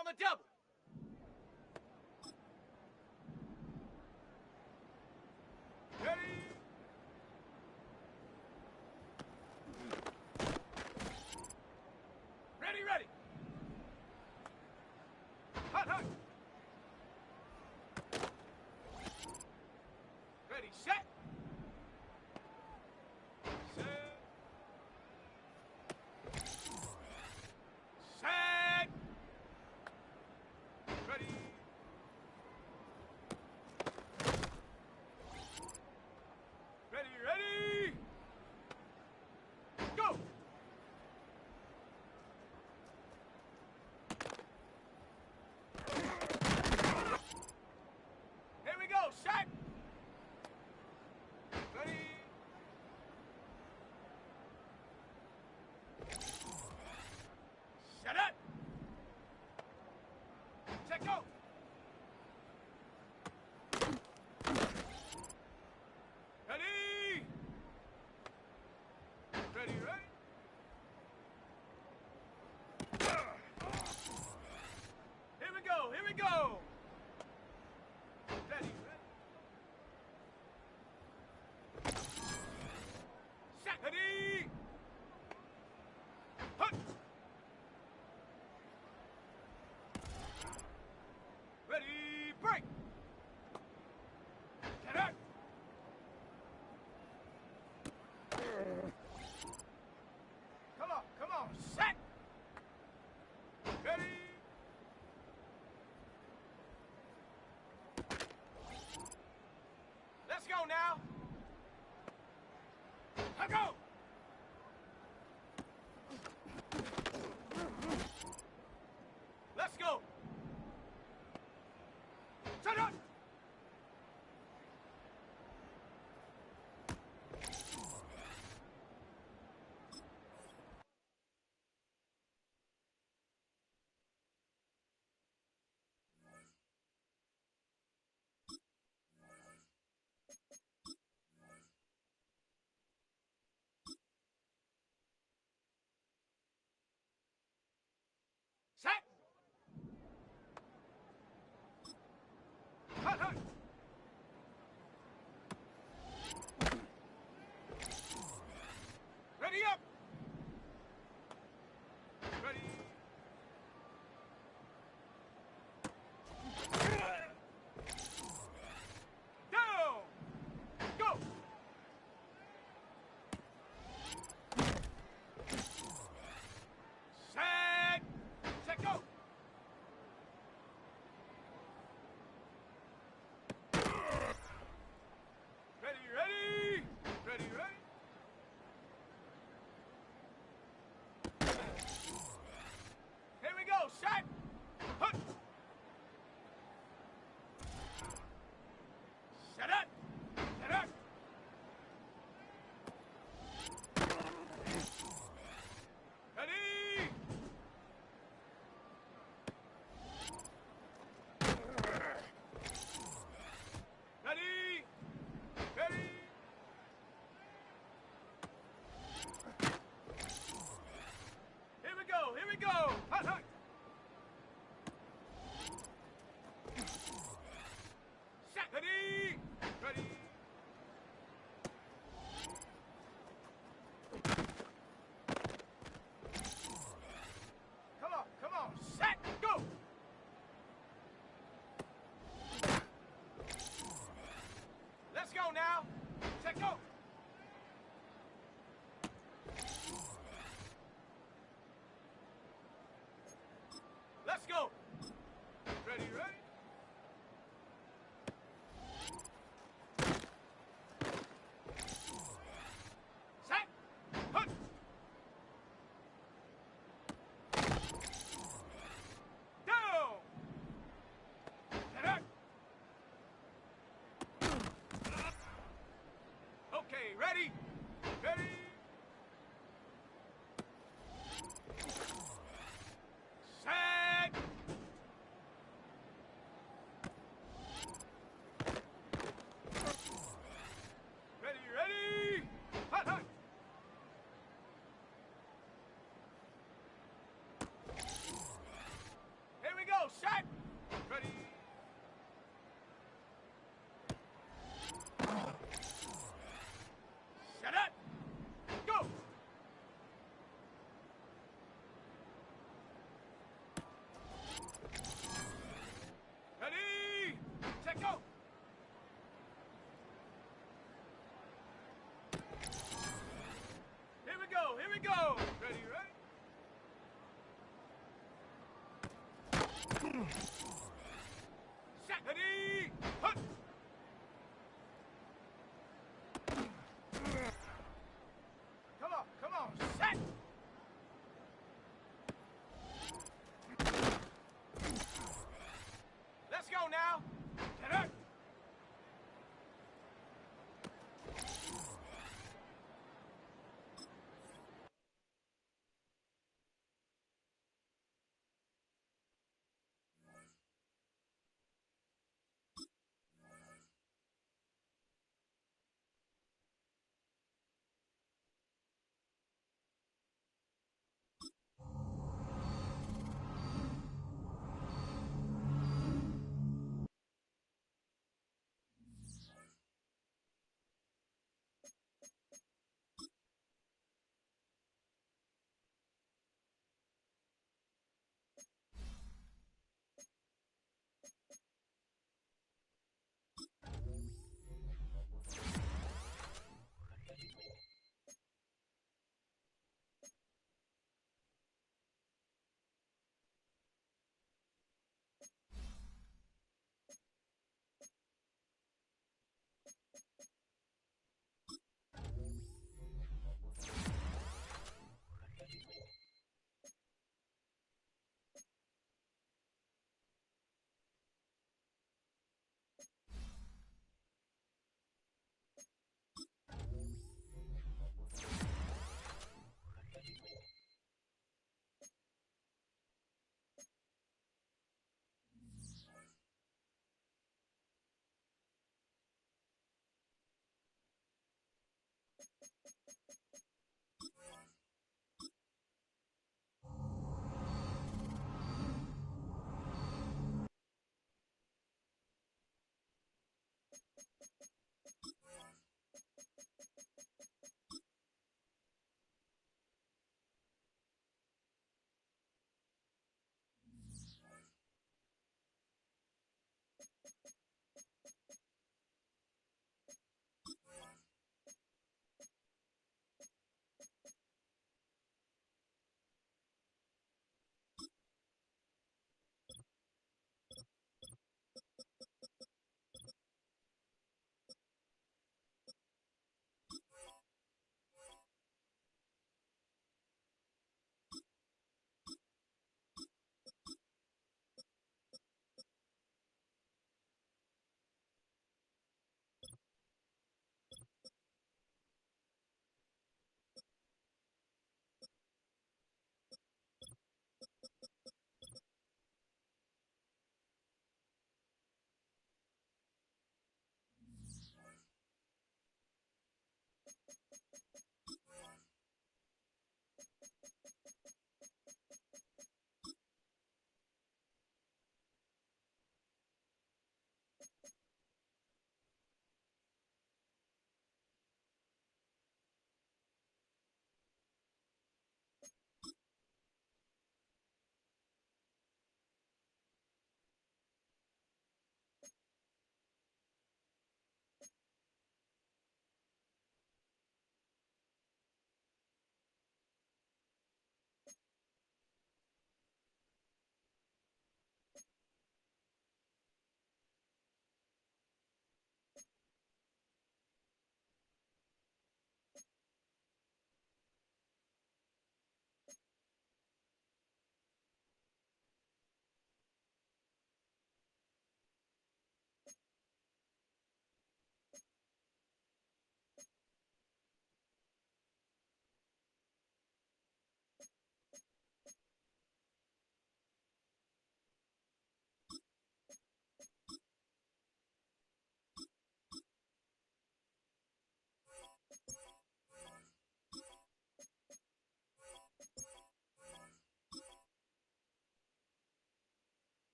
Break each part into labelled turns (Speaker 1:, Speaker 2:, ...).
Speaker 1: On the double. Ready. Ready, ready. Hot, hot. Ready, set. Set. Set.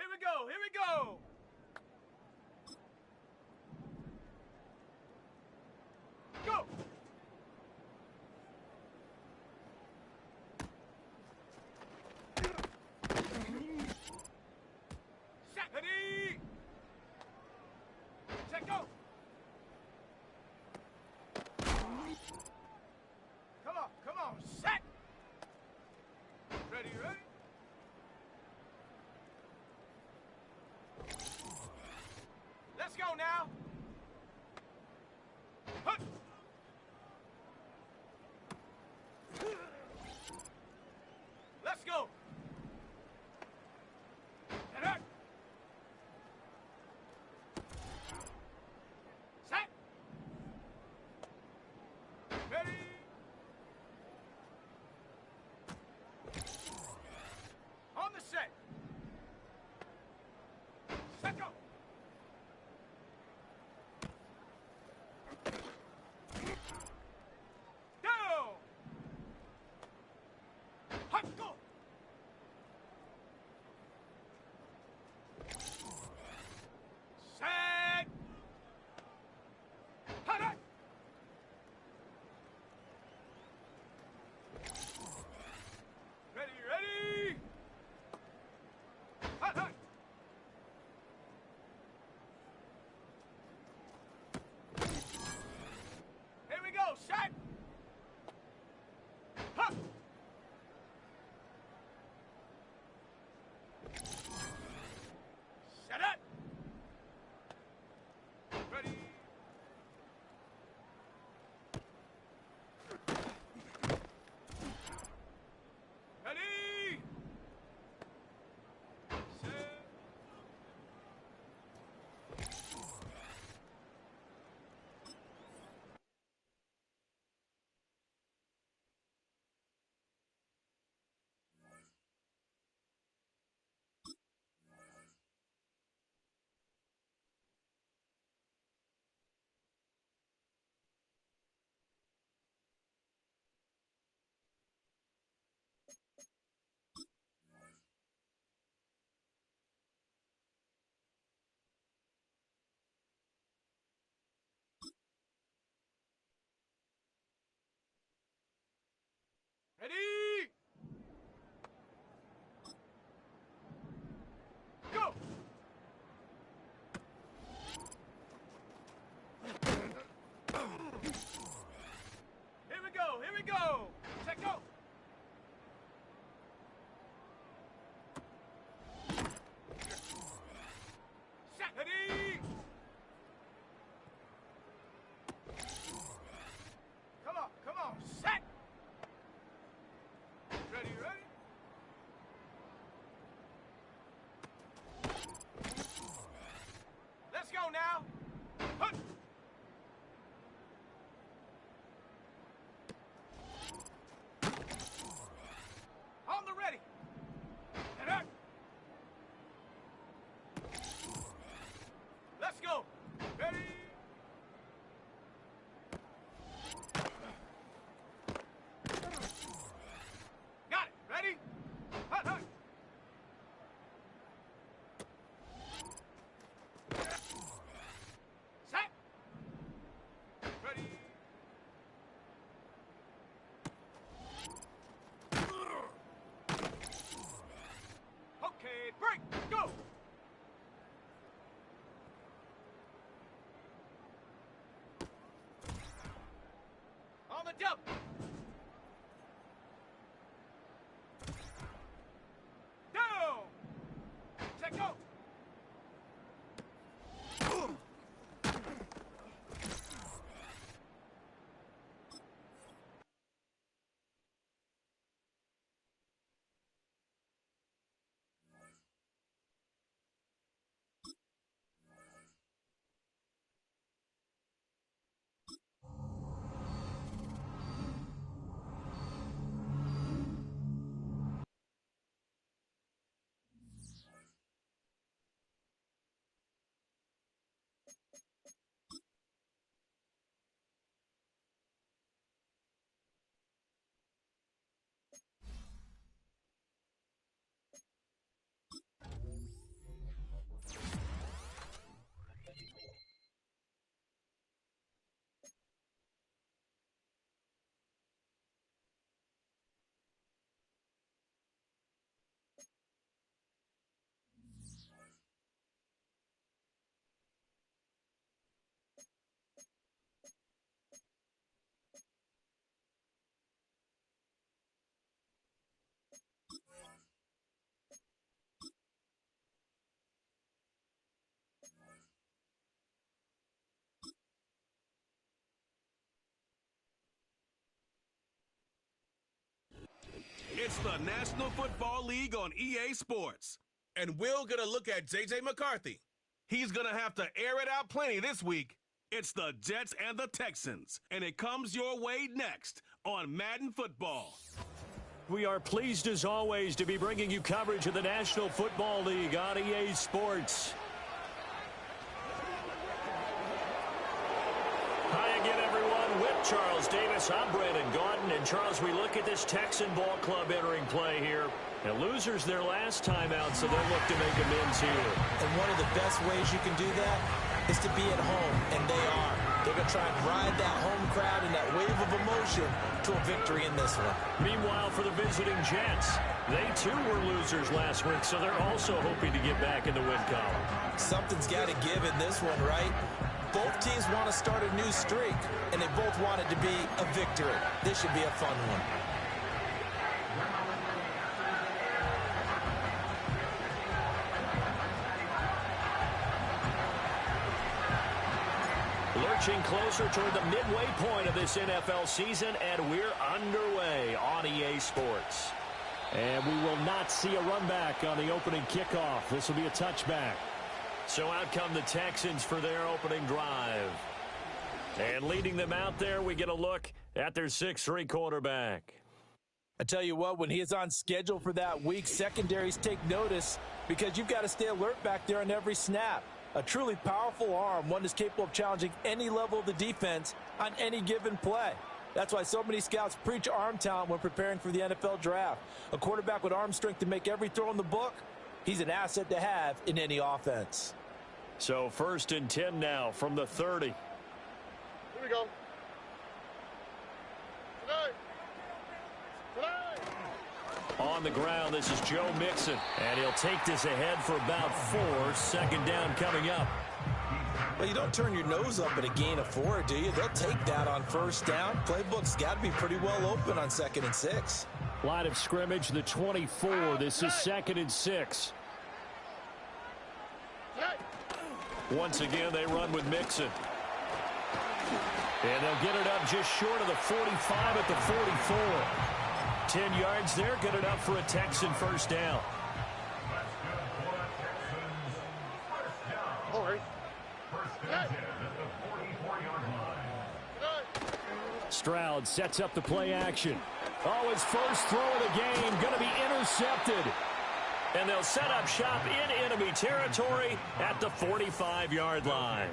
Speaker 1: Here we go, here we go! Go! Set! Ready! Set, go! Come on, set! Ready, ready?
Speaker 2: It's the National Football League on EA Sports. And we're going to look at J.J. McCarthy. He's going to have to air it out plenty this week. It's the Jets and the Texans, and it comes your way next on Madden Football.
Speaker 3: We are pleased, as always, to be bringing you coverage of the National Football League on EA Sports. Hi again, everyone. With Charles Davis, I'm Brandon Gaudin. And, Charles, we look at this Texan ball club entering play here. And losers their last time out, so they'll look to make amends here.
Speaker 4: And one of the best ways you can do that is to be at home, and they are. They're going to try and ride that home crowd and that wave of emotion to a victory in this one.
Speaker 3: Meanwhile, for the visiting Jets, they too were losers last week, so they're also hoping to get back in the win column.
Speaker 4: Something's got to give in this one, right? Both teams want to start a new streak, and they both want it to be a victory. This should be a fun one.
Speaker 3: Lurching closer toward the midway point of this NFL season, and we're underway on EA Sports. And we will not see a run back on the opening kickoff. This will be a touchback. So out come the Texans for their opening drive. And leading them out there, we get a look at their 6'3" quarterback.
Speaker 4: I tell you what, when he is on schedule for that week, secondaries take notice because you've got to stay alert back there on every snap. A truly powerful arm, one that's capable of challenging any level of the defense on any given play. That's why so many scouts preach arm talent when preparing for the NFL draft. A quarterback with arm strength to make every throw in the book, he's an asset to have in any offense.
Speaker 3: So 1st and 10 now from the 30.
Speaker 1: Here we go. Today.
Speaker 3: On the ground, this is Joe Mixon, and he'll take this ahead for about 4. 2nd down coming up.
Speaker 4: Well, you don't turn your nose up at a gain of 4, do you? They'll take that on 1st down. Playbook's got to be pretty well open on 2nd and 6.
Speaker 3: Line of scrimmage, the 24. This is 2nd and 6. Once again, they run with Mixon. And they'll get it up just short of the 45 at the 44. 10 yards there, good enough for a Texan 1st down. Stroud sets up the play action. Oh, his first throw of the game, going to be intercepted. And they'll set up shop in enemy territory at the 45-yard line.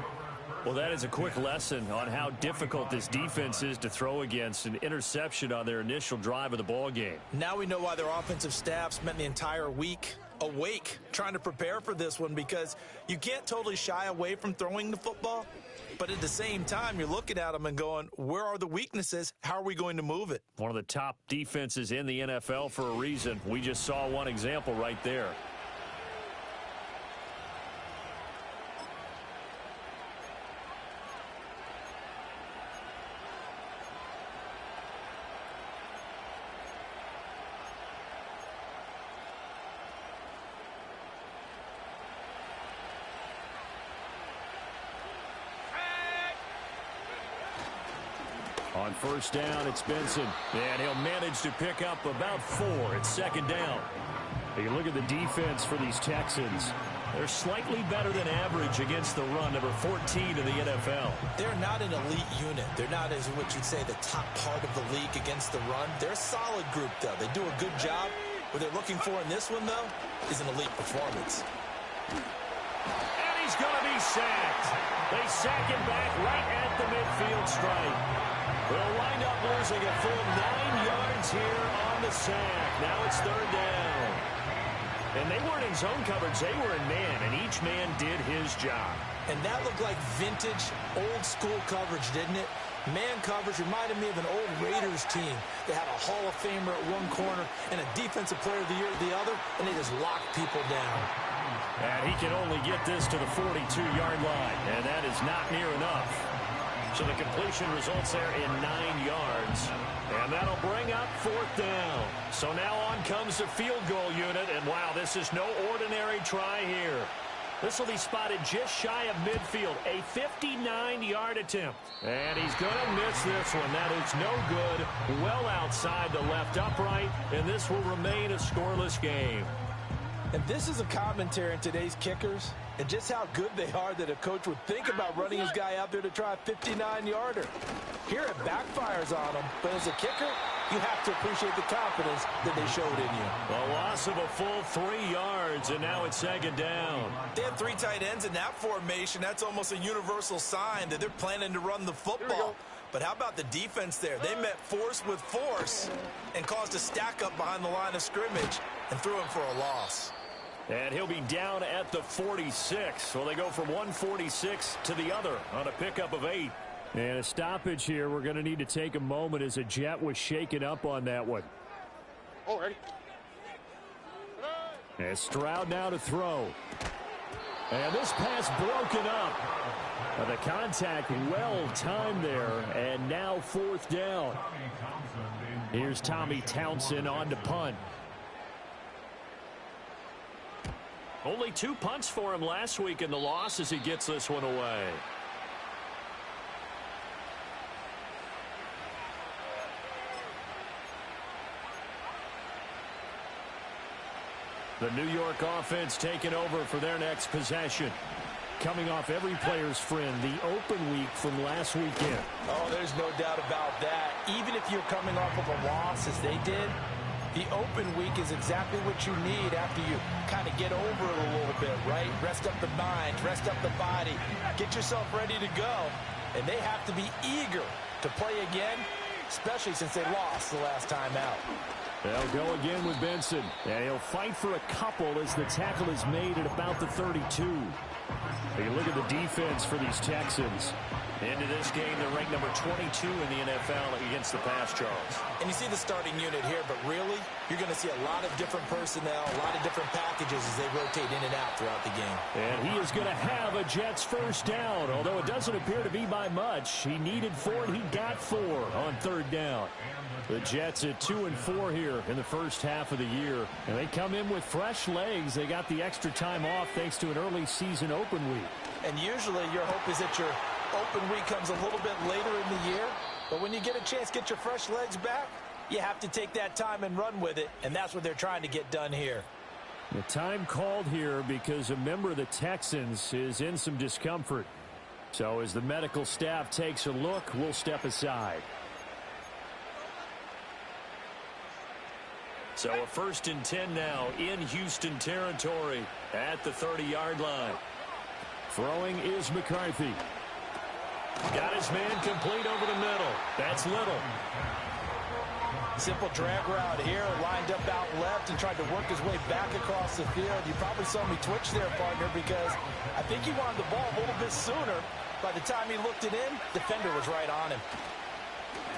Speaker 3: Well, that is a quick lesson on how difficult this defense is to throw against. An interception on their initial drive of the ball game.
Speaker 4: Now we know why their offensive staff spent the entire week awake trying to prepare for this one, because you can't totally shy away from throwing the football. But at the same time, you're looking at them and going, where are the weaknesses? How are we going to move it?
Speaker 3: One of the top defenses in the NFL for a reason. We just saw one example right there. On 1st down, it's Benson, and he'll manage to pick up about 4. It's 2nd down. You look at the defense for these Texans. They're slightly better than average against the run, number 14 in the NFL.
Speaker 4: They're not an elite unit. They're not, as what you'd say, the top part of the league against the run. They're a solid group, though. They do a good job. What they're looking for in this one, though, is an elite performance.
Speaker 3: And he's going to be sacked. They sack him back right at the midfield stripe. They'll wind up losing a full 9 yards here on the sack. Now it's 3rd down. And they weren't in zone coverage. They were in man, and each man did his job.
Speaker 4: And that looked like vintage, old-school coverage, didn't it? Man coverage reminded me of an old Raiders team. They had a Hall of Famer at one corner and a Defensive Player of the Year at the other, and they just locked people down.
Speaker 3: And he can only get this to the 42-yard line, and that is not near enough. So the completion results there in 9 yards. And that'll bring up 4th down. So now on comes the field goal unit. And wow, this is no ordinary try here. This will be spotted just shy of midfield. A 59-yard attempt. And he's going to miss this one. That is no good. Well outside the left upright. And this will remain a scoreless game.
Speaker 4: And this is a commentary on today's kickers and just how good they are that a coach would think about running his guy out there to try a 59-yarder. Here it backfires on him, but as a kicker, you have to appreciate the confidence that they showed in you.
Speaker 3: A loss of a full 3 yards, and now it's second down.
Speaker 4: They have 3 tight ends in that formation. That's almost a universal sign that they're planning to run the football. But how about the defense there? They met force with force and caused a stack up behind the line of scrimmage and threw him for a loss.
Speaker 3: And he'll be down at the 46. So they go from 146 to the other on a pickup of 8. And a stoppage here. We're going to need to take a moment as a Jet was shaken up on that one.
Speaker 1: Oh, ready.
Speaker 3: And Stroud now to throw. And this pass broken up. The contact well timed there. And now 4th down. Here's Tommy Townsend on to punt. Only 2 punts for him last week in the loss as he gets this one away. The New York offense taking over for their next possession. Coming off every player's friend, the open week from last weekend.
Speaker 4: Oh, there's no doubt about that. Even if you're coming off of a loss as they did, the open week is exactly what you need after you kind of get over it a little bit, right? Rest up the mind, rest up the body, get yourself ready to go. And they have to be eager to play again, especially since they lost the last time out.
Speaker 3: They'll go again with Benson. And he'll fight for a couple as the tackle is made at about the 32. Take a look at the defense for these Texans. Into this game, they're ranked number 22 in the NFL against the pass, Charles.
Speaker 4: And you see the starting unit here, but really, you're going to see a lot of different personnel, a lot of different packages as they rotate in and out throughout the game.
Speaker 3: And he is going to have a Jets first down, although it doesn't appear to be by much. He needed 4, and he got 4 on 3rd down. The Jets at 2-4 here in the first half of the year. And they come in with fresh legs. They got the extra time off thanks to an early season open week.
Speaker 4: And usually your hope is that your open week comes a little bit later in the year. But when you get a chance to get your fresh legs back, you have to take that time and run with it. And that's what they're trying to get done here.
Speaker 3: The time called here because a member of the Texans is in some discomfort. So as the medical staff takes a look, we'll step aside. So a 1st and 10 now in Houston territory at the 30-yard line. Throwing is McCarthy. Got his man complete over the middle. That's Little.
Speaker 4: Simple drag route here, lined up out left and tried to work his way back across the field. You probably saw me twitch there, partner, because I think he wanted the ball a little bit sooner. By the time he looked it in, defender was right on him.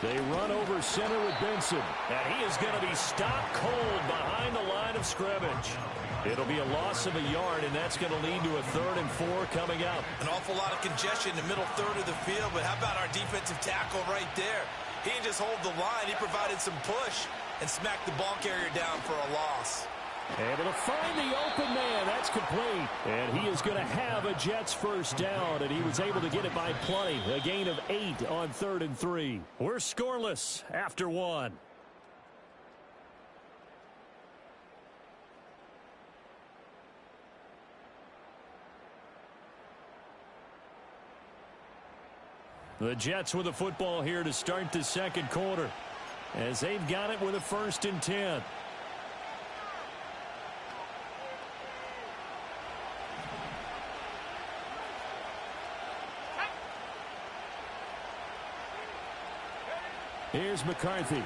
Speaker 3: They run over center with Benson. And he is going to be stopped cold behind the line of scrimmage. It'll be a loss of a yard, and that's going to lead to a 3rd and 4 coming up.
Speaker 4: An awful lot of congestion in the middle third of the field, but how about our defensive tackle right there? He didn't just hold the line. He provided some push and smacked the ball carrier down for a loss.
Speaker 3: Able to find the open man. That's complete. And he is going to have a Jets first down, and he was able to get it by plenty. A gain of 8 on 3rd and 3. We're scoreless after 1. The Jets with the football here to start the 2nd quarter, as they've got it with a 1st and 10. Here's McCarthy.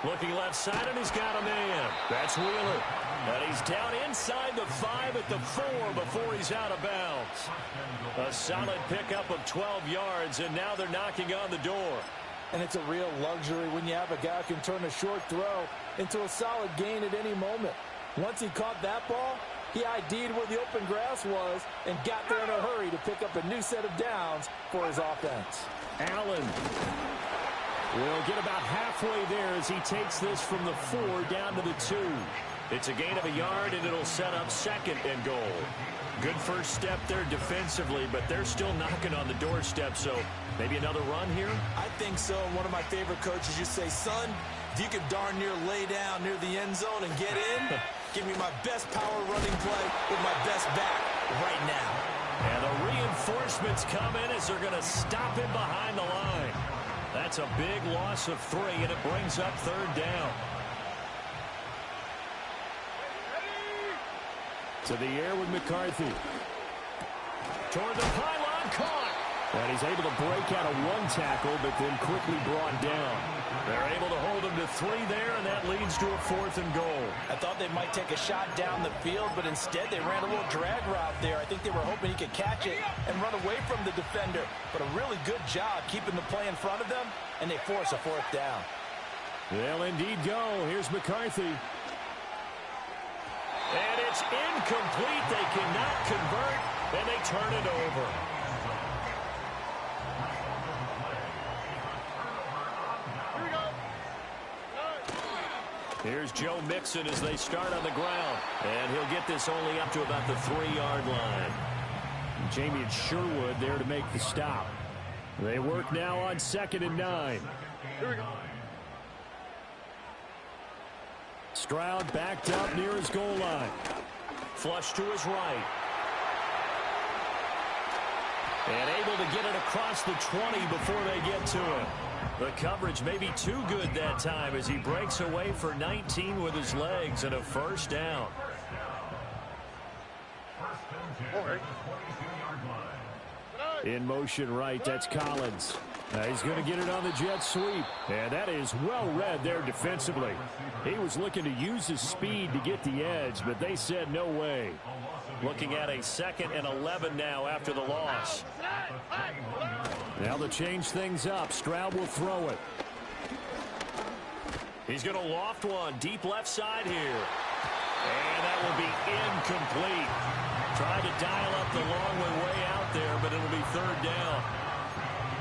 Speaker 3: Looking left side, and he's got a man. That's Wheeler. And he's down inside the 5 at the 4 before he's out of bounds. A solid pickup of 12 yards, and now they're knocking on the door.
Speaker 4: And it's a real luxury when you have a guy who can turn a short throw into a solid gain at any moment. Once he caught that ball, he ID'd where the open grass was and got there in a hurry to pick up a new set of downs for his offense.
Speaker 3: Allen will get about halfway there as he takes this from the 4 down to the 2. It's a gain of a yard, and it'll set up 2nd and goal. Good first step there defensively, but they're still knocking on the doorstep, so maybe another run here?
Speaker 4: I think so. One of my favorite coaches used to say, son, if you could darn near lay down near the end zone and get in, give me my best power running play with my best back right now.
Speaker 3: And the reinforcements come in as they're going to stop him behind the line. That's a big loss of 3, and it brings up 3rd down. To the air with McCarthy. Toward the pylon, caught. And he's able to break out of 1 tackle, but then quickly brought down. They're able to hold him to 3 there, and that leads to a 4th and goal.
Speaker 4: I thought they might take a shot down the field, but instead they ran a little drag route there. I think they were hoping he could catch it and run away from the defender. But a really good job keeping the play in front of them, and they force a 4th down.
Speaker 3: They'll indeed go. Here's McCarthy. And it's incomplete. They cannot convert, and they turn it over. Here's Joe Mixon as they start on the ground. And he'll get this only up to about the 3-yard line. And Jamie and Sherwood there to make the stop. They work now on 2nd and 9.
Speaker 1: Here we go.
Speaker 3: Stroud backed up near his goal line. Flush to his right. And able to get it across the 20 before they get to him. The coverage may be too good that time as he breaks away for 19 with his legs and a 1st down. In motion right, that's Collins. He's going to get it on the jet sweep. And that is well read there defensively. He was looking to use his speed to get the edge, but they said no way. Looking at a 2nd and 11 now after the loss. Now to change things up, Stroud will throw it. He's going to loft one deep left side here. And that will be incomplete. Tried to dial up the long way out there, but it'll be 3rd down.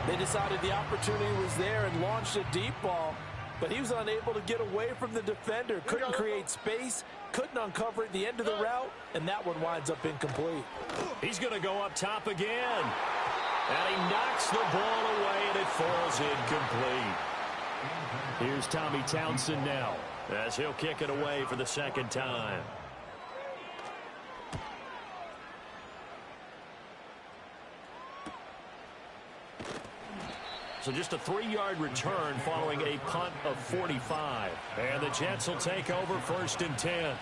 Speaker 4: They decided the opportunity was there and launched a deep ball, but he was unable to get away from the defender. Couldn't create space, couldn't uncover at the end of the route, and that one winds up incomplete.
Speaker 3: He's going to go up top again. And he knocks the ball away, and it falls incomplete. Here's Tommy Townsend now as he'll kick it away for the 2nd time. So just a 3-yard return following a punt of 45. And the Jets will take over 1st and 10.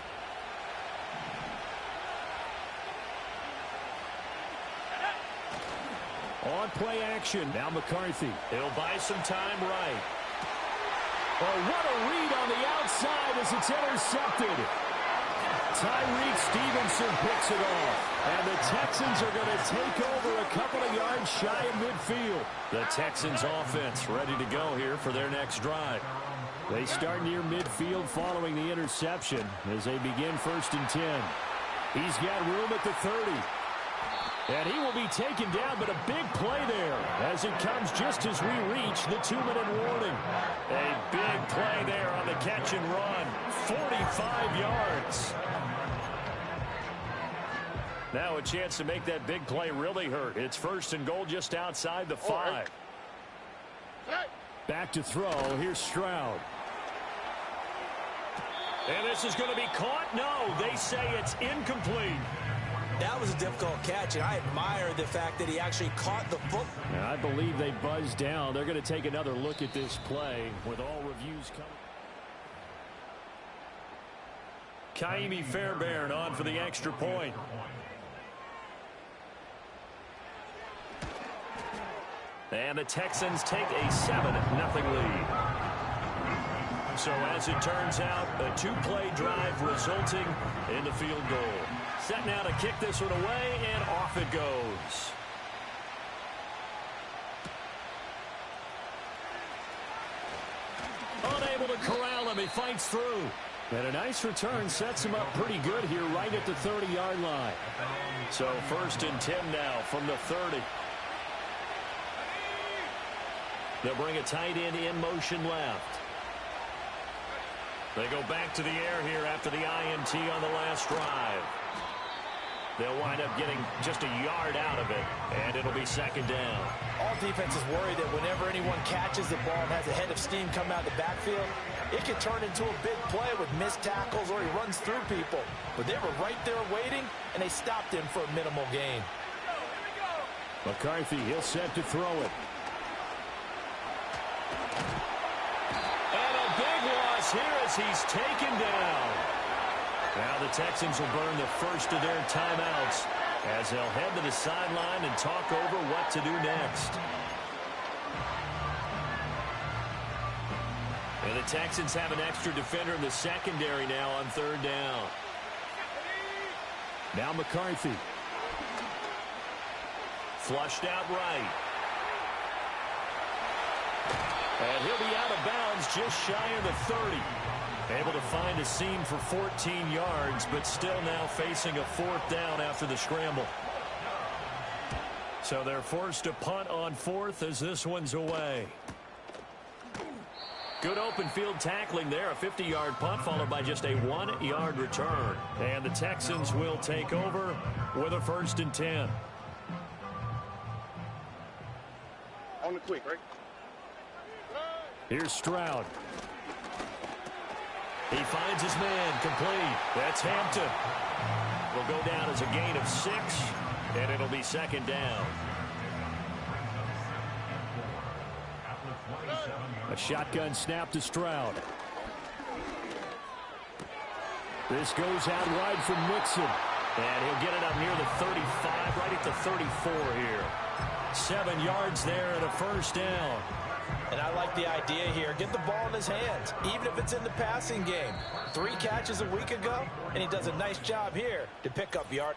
Speaker 3: On play action. Now McCarthy. He'll buy some time right. Oh, what a read on the outside as it's intercepted. Tyreek Stevenson picks it off. And the Texans are going to take over a couple of yards shy of midfield. The Texans offense ready to go here for their next drive. They start near midfield following the interception as they begin 1st and 10. He's got room at the 30. And he will be taken down, but a big play there as it comes just as we reach the 2-minute warning. A big play there on the catch and run. 45 yards. Now a chance to make that big play really hurt. It's 1st and goal just outside the 5. Back to throw. Here's Stroud. And this is going to be caught. No, they say it's incomplete.
Speaker 4: That was a difficult catch, and I admire the fact that he actually caught the foot.
Speaker 3: I believe they buzzed down. They're going to take another look at this play with all reviews coming. Kaimi Fairbairn on for the extra point. And the Texans take a 7-0 lead. So as it turns out, a 2-play drive resulting in the field goal. Set now to kick this one away, and off it goes. Unable to corral him, he fights through. And a nice return sets him up pretty good here right at the 30-yard line. So 1st and 10 now from the 30. They'll bring a tight end in motion left. They go back to the air here after the INT on the last drive. They'll wind up getting just a yard out of it, and it'll be second down.
Speaker 4: All defenses worry that whenever anyone catches the ball and has a head of steam come out of the backfield, it can turn into a big play with missed tackles or he runs through people. But they were right there waiting, and they stopped him for a minimal gain.
Speaker 3: McCarthy, he'll set to throw it. And a big loss here as he's taken down. Now the Texans will burn the first of their timeouts as they'll head to the sideline and talk over what to do next. And the Texans have an extra defender in the secondary now on third down. Now McCarthy. Flushed out right. And he'll be out of bounds just shy of the 30. Able to find a seam for 14 yards, but still now facing a fourth down after the scramble. So they're forced to punt on fourth as this one's away. Good open field tackling there. A 50-yard punt followed by just a 1-yard return. And the Texans will take over with a 1st and 10.
Speaker 1: On the quick, right?
Speaker 3: Here's Stroud. He finds his man complete. That's Hampton. Will go down as a gain of 6, and it'll be second down. A shotgun snap to Stroud. This goes out wide from Mixon. And he'll get it up near the 35, right at the 34 here. 7 yards there and a 1st down.
Speaker 4: And I like the idea here. Get the ball in his hands, even if it's in the passing game. 3 catches a week ago, and he does a nice job here to pick up yard.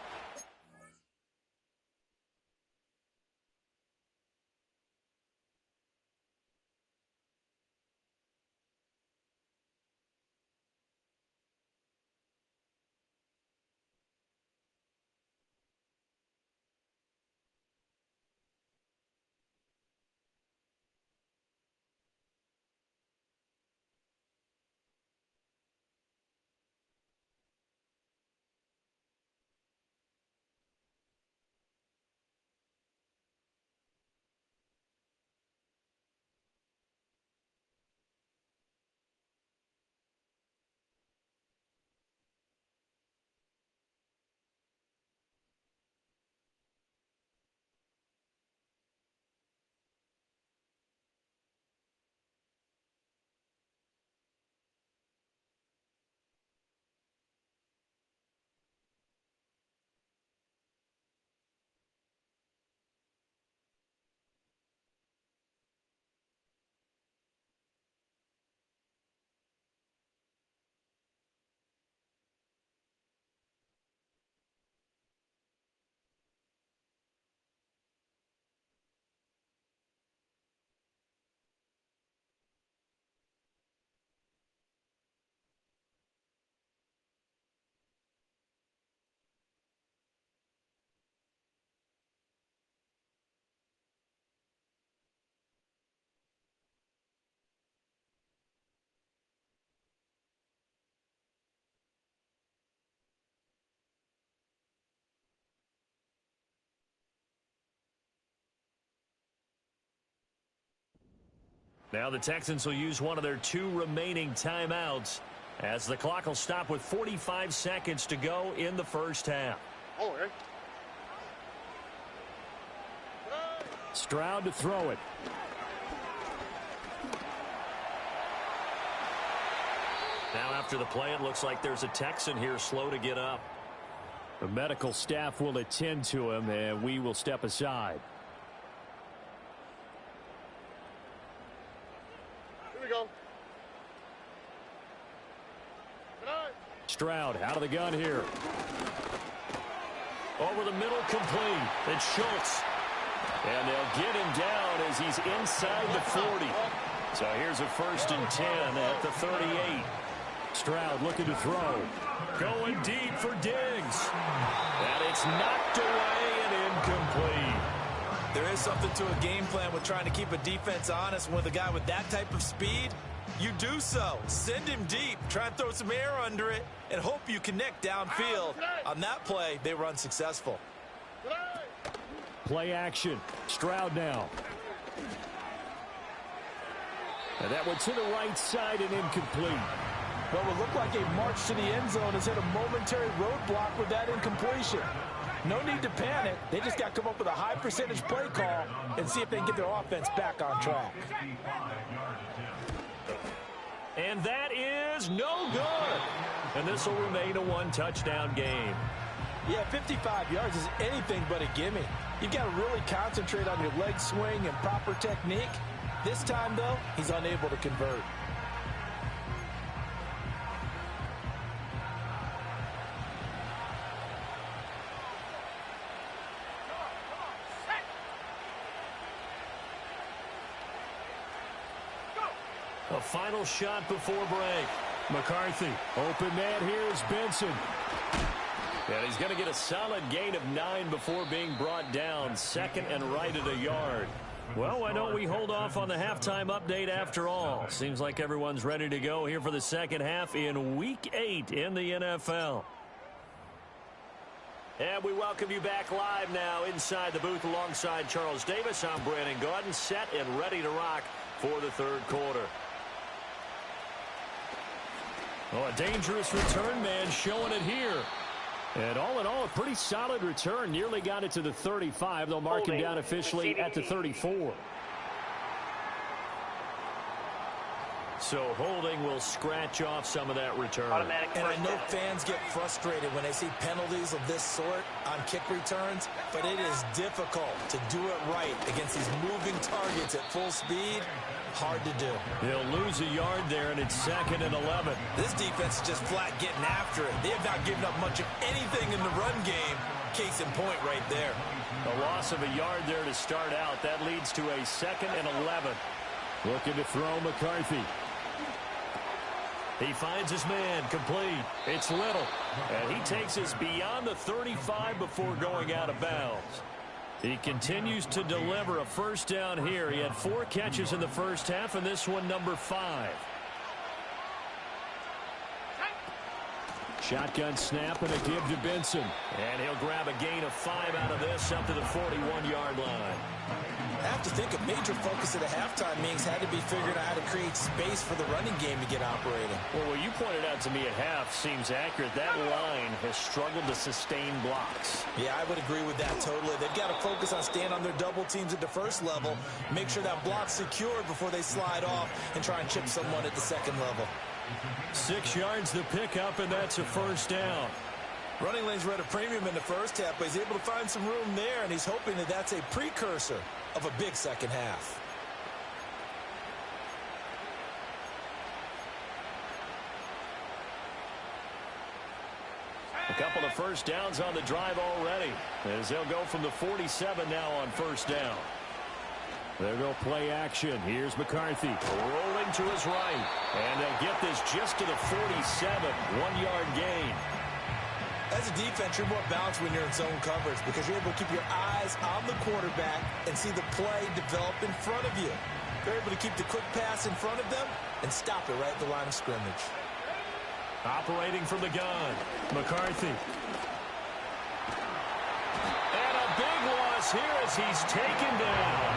Speaker 3: Now the Texans will use one of their 2 remaining timeouts as the clock will stop with 45 seconds to go in the first half.
Speaker 1: Oh, okay.
Speaker 3: Stroud to throw it. Now after the play, it looks like there's a Texan here slow to get up. The medical staff will attend to him, and we will step aside.
Speaker 1: Here we go.
Speaker 3: Stroud out of the gun here. Over the middle, complete. It's Schultz. And they'll get him down as he's inside the 40. So here's a 1st and 10 at the 38. Stroud looking to throw. Going deep for Diggs. And it's knocked away and incomplete.
Speaker 4: There is something to a game plan with trying to keep a defense honest. With a guy with that type of speed, You do so. Send him deep. Try and throw some air under it and hope you connect downfield. On that play, they were unsuccessful.
Speaker 3: Play action. Stroud now. And that one to the right side and incomplete.
Speaker 4: What would look like a march to the end zone has hit a momentary roadblock with that incompletion. No need to panic. They just got to come up with a high percentage play call and see if they can get their offense back on track.
Speaker 3: And that is no good. And this will remain a one-touchdown game.
Speaker 4: Yeah, 55 yards is anything but a gimme. You've got to really concentrate on your leg swing and proper technique. This time, though, he's unable to convert.
Speaker 3: A final shot before break. McCarthy, open man, here's Benson. And he's going to get a solid gain of 9 before being brought down. Second and right at a yard. Well, why don't we hold off on the halftime update after all? Seems like everyone's ready to go here for the second half in Week 8 in the NFL. And we welcome you back live now inside the booth alongside Charles Davis. I'm Brandon Gaudin, set and ready to rock for the third quarter. Oh, a dangerous return man showing it here. And all in all, a pretty solid return. Nearly got it to the 35. They'll mark him down officially at the 34. So holding will scratch off some of that return.
Speaker 4: And I know fans get frustrated when they see penalties of this sort on kick returns, but it is difficult to do it right against these moving targets at full speed. Hard to do.
Speaker 3: They'll lose a yard there, and it's second and 11.
Speaker 4: This defense is just flat getting after it. They have not given up much of anything in the run game. Case in point right there.
Speaker 3: A loss of a yard there to start out. That leads to a second and 11. Looking to throw McCarthy. He finds his man, complete. It's Little. And he takes us beyond the 35 before going out of bounds. He continues to deliver a first down here. He had 4 catches in the first half, and this one number 5. Shotgun snap and a give to Benson. And he'll grab a gain of 5 out of this up to the 41-yard line.
Speaker 4: I have to think a major focus of the halftime meetings had to be figuring out how to create space for the running game to get operating.
Speaker 3: Well, what you pointed out to me at half seems accurate. That line has struggled to sustain blocks.
Speaker 4: Yeah, I would agree with that totally. They've got to focus on staying on their double teams at the first level, make sure that block's secured before they slide off and try and chip someone at the second level.
Speaker 3: 6 yards to pick up, and that's a first down.
Speaker 4: Running lanes were at a premium in the first half, but he's able to find some room there, and he's hoping that that's a precursor of a big second half.
Speaker 3: A couple of first downs on the drive already, as they'll go from the 47 now on first down. There go play action. Here's McCarthy rolling to his right, and they'll get this just to the 47, 1-yard gain.
Speaker 4: As a defense, you're more balanced when you're in zone coverage because you're able to keep your eyes on the quarterback and see the play develop in front of you. You're able to keep the quick pass in front of them and stop it right at the line of scrimmage.
Speaker 3: Operating from the gun, McCarthy. And a big loss here as he's taken down.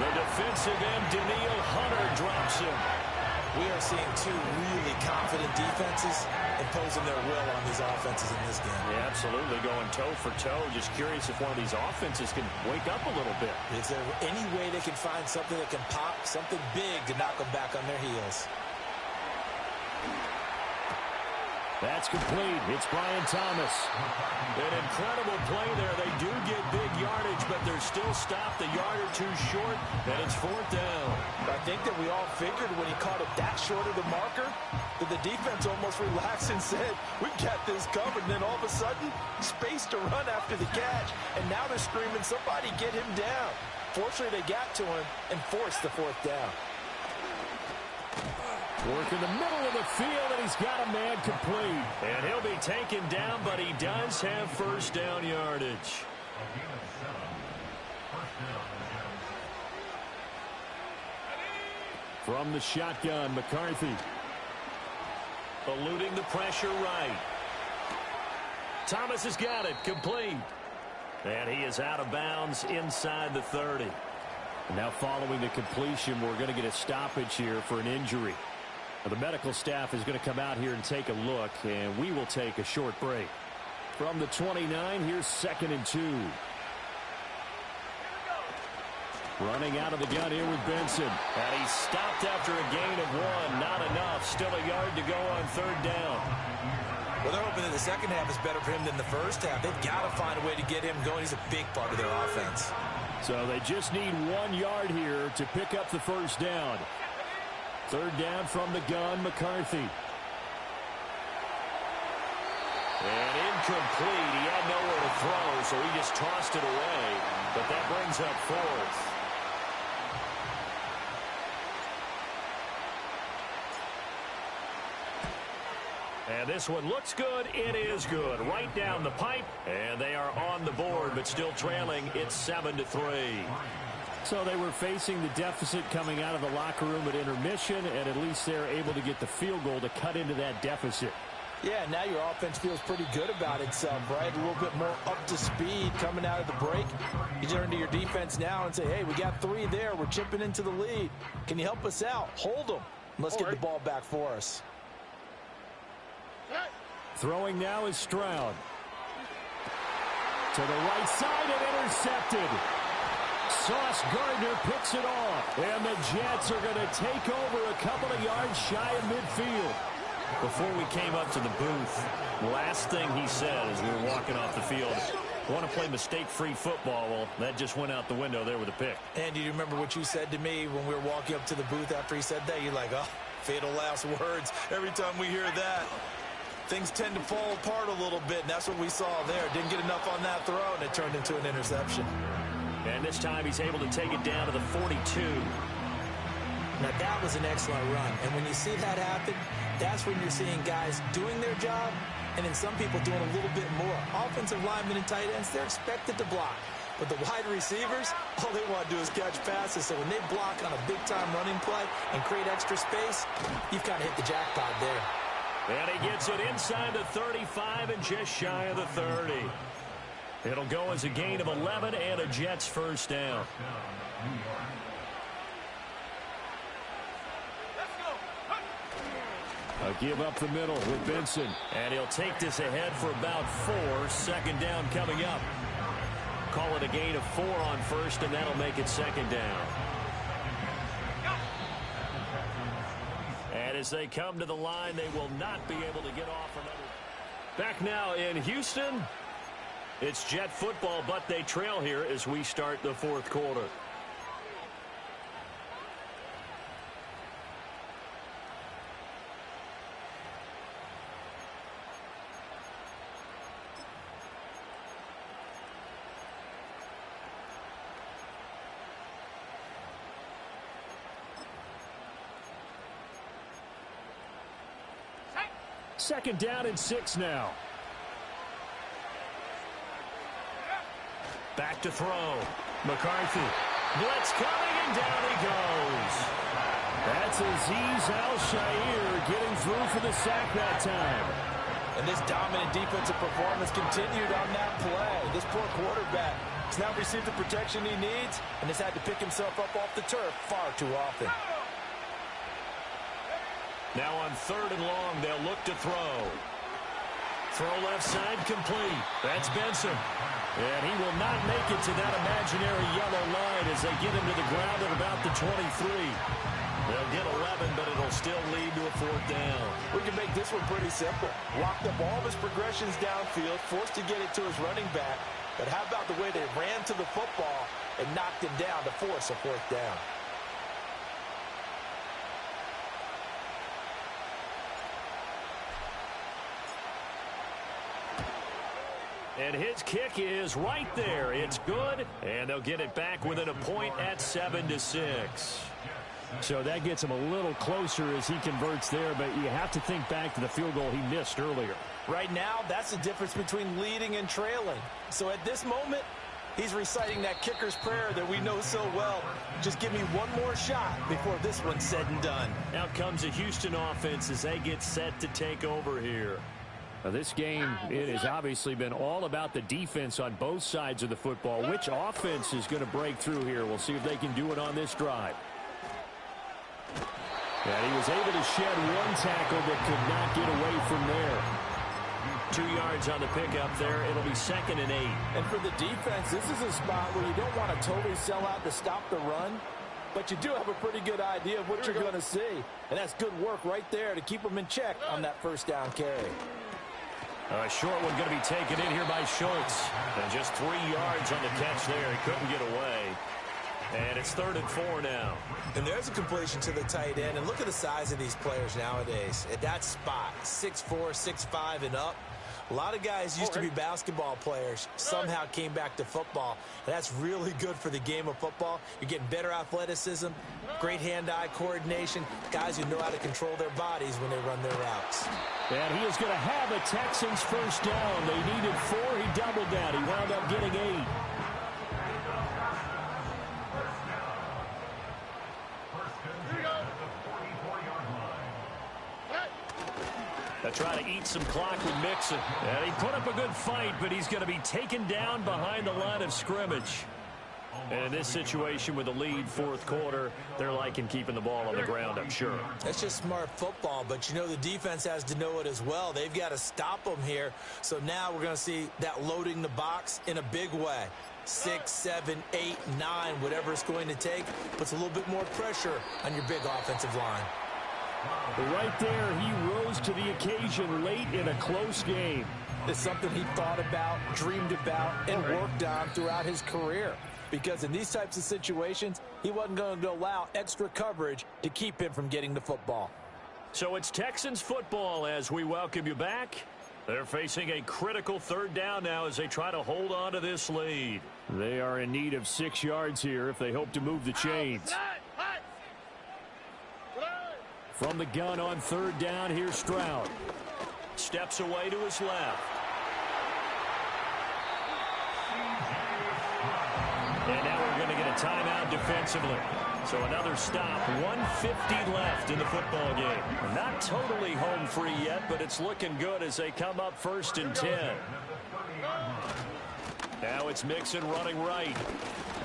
Speaker 3: The defensive end, Daniil Hunter, drops him.
Speaker 4: We are seeing 2 really confident defenses imposing their will on these offenses in this game.
Speaker 3: Yeah, absolutely, going toe for toe. Just curious if one of these offenses can wake up a little bit.
Speaker 4: Is there any way they can find something that can pop, something big to knock them back on their heels?
Speaker 3: That's complete. It's Brian Thomas. An incredible play there. They do get big yardage, but they're still stopped a yard or 2 short, and it's 4th down.
Speaker 4: I think that we all figured when he caught it that short of the marker that the defense almost relaxed and said, we've got this covered. And then all of a sudden, space to run after the catch. And now they're screaming, somebody get him down. Fortunately, they got to him and forced the 4th down.
Speaker 3: Work in the middle of the field, and he's got a man complete. And he'll be taken down, but he does have first down yardage. From the shotgun, McCarthy. Eluding the pressure right. Thomas has got it. Complete. And he is out of bounds inside the 30. Now following the completion, we're going to get a stoppage here for an injury. Now, the medical staff is going to come out here and take a look, and we will take a short break. From the 29, here's 2nd and 2. Running out of the gun here with Benson. And he's stopped after a gain of 1. Not enough. Still a yard to go on 3rd down.
Speaker 4: Well, they're hoping that the second half is better for him than the first half. They've got to find a way to get him going. He's a big part of their offense.
Speaker 3: So they just need 1 yard here to pick up the first down. 3rd down from the gun, McCarthy. And incomplete. He had nowhere to throw, so he just tossed it away. But that brings up 4th. And this one looks good. It is good. Right down the pipe. And they are on the board, but still trailing. It's 7-3. So they were facing the deficit coming out of the locker room at intermission, and at least they're able to get the field goal to cut into that deficit.
Speaker 4: Yeah, now your offense feels pretty good about itself, right? A little bit more up to speed coming out of the break. You turn to your defense now and say, hey, we got 3 there. We're chipping into the lead. Can you help us out? Hold them. Let's get the ball back for us.
Speaker 3: Throwing now is Stroud. To the right side and intercepted. Sauce Gardner picks it off. And the Jets are going to take over a couple of yards shy of midfield. Before we came up to the booth, last thing he said as we were walking off the field, want to play mistake-free football. Well, that just went out the window there with a pick.
Speaker 4: And do you remember what you said to me when we were walking up to the booth after he said that? You're like, oh, fatal last words. Every time we hear that, things tend to fall apart a little bit, and that's what we saw there. Didn't get enough on that throw, and it turned into an interception.
Speaker 3: And this time he's able to take it down to the 42.
Speaker 4: Now, that was an excellent run. And when you see that happen, that's when you're seeing guys doing their job and then some people doing a little bit more. Offensive linemen and tight ends, they're expected to block. But the wide receivers, all they want to do is catch passes. So when they block on a big-time running play and create extra space, you've kind of hit the jackpot there.
Speaker 3: And he gets it inside the 35 and just shy of the 30. It'll go as a gain of 11 and a Jets first down. A give up the middle with Benson. And he'll take this ahead for about 4. 2nd down coming up. Call it a gain of 4 on first, and that'll make it 2nd down. And as they come to the line, they will not be able to get off another. Back now in Houston. It's Jet football, but they trail here as we start the 4th quarter. Second down and 6 now. Back to throw. McCarthy. Blitz coming, and down he goes. That's Azeez Al-Shaair getting through for the sack that time.
Speaker 4: And this dominant defensive performance continued on that play. This poor quarterback has now received the protection he needs and has had to pick himself up off the turf far too often.
Speaker 3: Now on 3rd and long, they'll look to throw. Throw left side complete. That's Benson. And he will not make it to that imaginary yellow line as they get him to the ground at about the 23. They'll get 11, but it'll still lead to a 4th down.
Speaker 4: We can make this one pretty simple. Locked up all of his progressions downfield, forced to get it to his running back. But how about the way they ran to the football and knocked him down to force a 4th down?
Speaker 3: And his kick is right there. It's good, and they'll get it back within a point at 7-6. So that gets him a little closer as he converts there, but you have to think back to the field goal he missed earlier.
Speaker 4: Right now, that's the difference between leading and trailing. So at this moment, He's reciting that kicker's prayer that we know so well. Just give me one more shot before this one's said and done.
Speaker 3: Out comes the Houston offense as they get set to take over here.
Speaker 5: Now this game, it has obviously been all about the defense on both sides of the football. Which offense is going to break through here? We'll see if they can do it on this drive. And he was able to shed one tackle but could not get away from there.
Speaker 3: 2 yards on the pickup there. It'll be 2nd and 8.
Speaker 4: And for the defense, this is a spot where you don't want to totally sell out to stop the run, but you do have a pretty good idea of what you're going to see. And that's good work right there to keep them in check on that first down carry.
Speaker 3: A short one going to be taken in here by Schultz. And just 3 yards on the catch there. He couldn't get away. And it's 3rd and 4 now.
Speaker 4: And there's a completion to the tight end. And look at the size of these players nowadays. At that spot, 6'4", 6'5", and up. A lot of guys used to be basketball players, somehow came back to football. And that's really good for the game of football. You're getting better athleticism, great hand-eye coordination, guys who know how to control their bodies when they run their routes.
Speaker 3: And he is going to have a Texans first down. They needed 4. He doubled that. He wound up getting 8. They'll try to eat some clock with Mixon. And he put up a good fight, but he's going to be taken down behind the line of scrimmage. And in this situation with the lead 4th quarter, they're liking keeping the ball on the ground, I'm sure.
Speaker 4: That's just smart football, but you know the defense has to know it as well. They've got to stop them here. So now we're going to see that loading the box in a big way. 6, 7, 8, 9, whatever it's going to take, puts a little bit more pressure on your big offensive line.
Speaker 5: Right there, he rose to the occasion late in a close game.
Speaker 4: It's something he thought about, dreamed about, and worked on throughout his career. Because in these types of situations, he wasn't going to allow extra coverage to keep him from getting the football.
Speaker 3: So it's Texans football as we welcome you back. They're facing a critical 3rd down now as they try to hold on to this lead.
Speaker 5: They are in need of 6 yards here if they hope to move the chains. From the gun on 3rd down, here's Stroud.
Speaker 3: Steps away to his left. And now we're going to get a timeout defensively. So another stop. 1:50 left in the football game. Not totally home free yet, but it's looking good as they come up 1st and 10. Now it's Mixon running right.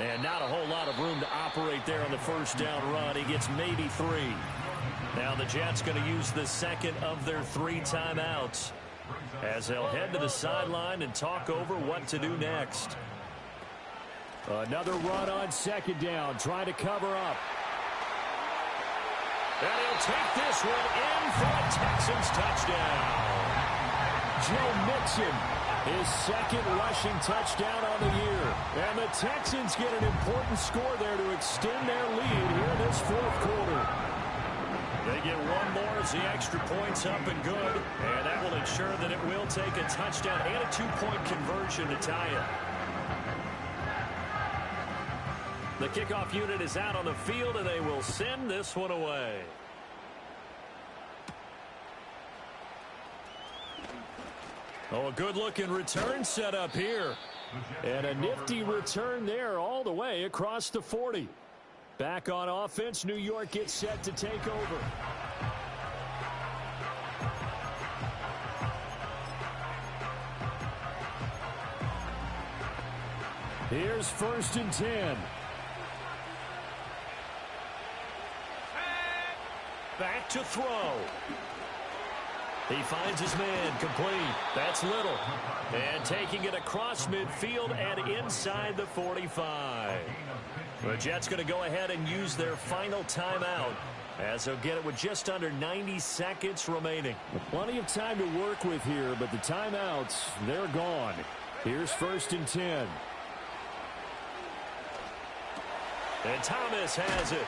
Speaker 3: And not a whole lot of room to operate there on the first down run. He gets maybe 3. Now the Jets going to use the 2nd of their 3 timeouts as they'll head to the sideline and talk over what to do next.
Speaker 5: Another run on 2nd down, trying to cover up.
Speaker 3: And he'll take this one in for a Texans touchdown.
Speaker 5: Joe Mixon, his 2nd rushing touchdown on the year. And the Texans get an important score there to extend their lead here in this 4th quarter.
Speaker 3: They get one more as the extra point's up and good. And that will ensure that it will take a touchdown and a 2-point conversion to tie it. The kickoff unit is out on the field, and they will send this one away. Oh, a good-looking return set up here.
Speaker 5: And a nifty return there all the way across the 40. Back on offense, New York gets set to take over. Here's 1st and 10.
Speaker 3: Back to throw. He finds his man complete. That's Little. And taking it across midfield and inside the 45. The Jets going to go ahead and use their final timeout as they'll get it with just under 90 seconds remaining.
Speaker 5: Plenty of time to work with here, but the timeouts, they're gone. Here's 1st and 10.
Speaker 3: And Thomas has it.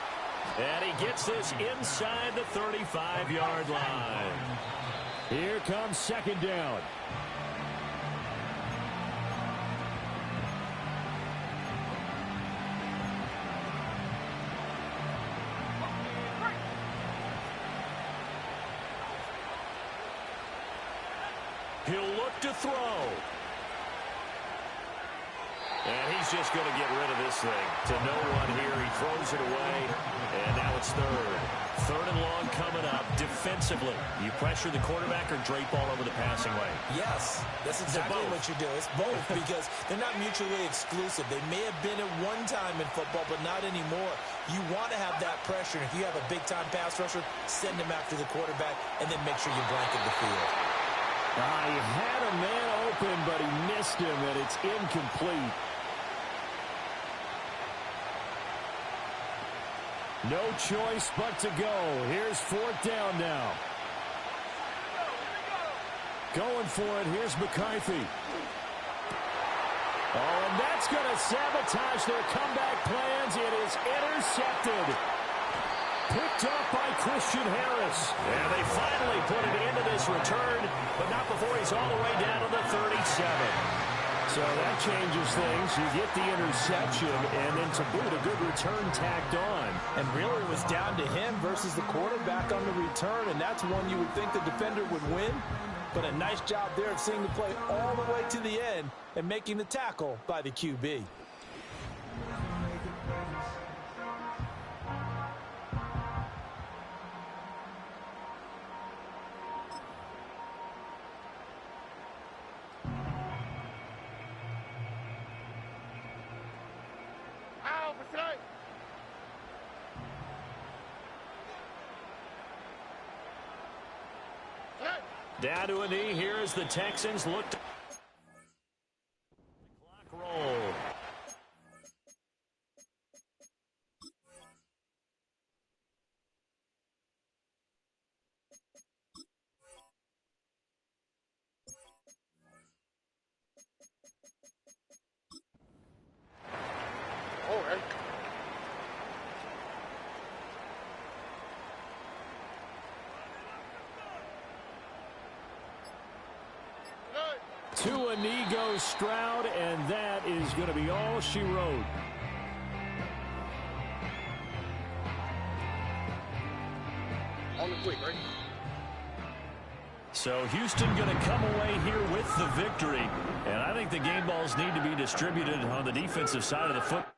Speaker 3: And he gets this inside the 35-yard line.
Speaker 5: Here comes 2nd down.
Speaker 3: He'll look to throw. And he's just going to get rid of this thing to no one here. He throws it away, and now it's third. Third and long coming up. Defensively, you pressure the quarterback or drape all over the passing lane?
Speaker 4: Yes, that's exactly what you do. It's both because they're not mutually exclusive. They may have been at one time in football, but not anymore. You want to have that pressure. If you have a big-time pass rusher, send him after the quarterback, and then make sure you blanket the field.
Speaker 5: He had a man open, but he missed him, and it's incomplete. No choice but to go. Here's fourth down now. Going for it. Here's McCarthy. Oh, and that's going to sabotage their comeback plans. It is intercepted. Picked up by Christian Harris.
Speaker 3: And they finally put it into this return, but not before he's all the way down to the 37.
Speaker 5: So that changes things. You get the interception, and then to boot, a good return tacked on.
Speaker 4: And really it was down to him versus the quarterback on the return, and that's one you would think the defender would win. But a nice job there of seeing the play all the way to the end and making the tackle by the QB.
Speaker 3: Down to a knee here as the Texans look to the clock roll.
Speaker 1: Oh, man.
Speaker 5: To a knee goes Stroud, and that is going to be all she wrote.
Speaker 1: On the quick, right?
Speaker 3: So Houston going to come away here with the victory. And I think the game balls need to be distributed on the defensive side of the football.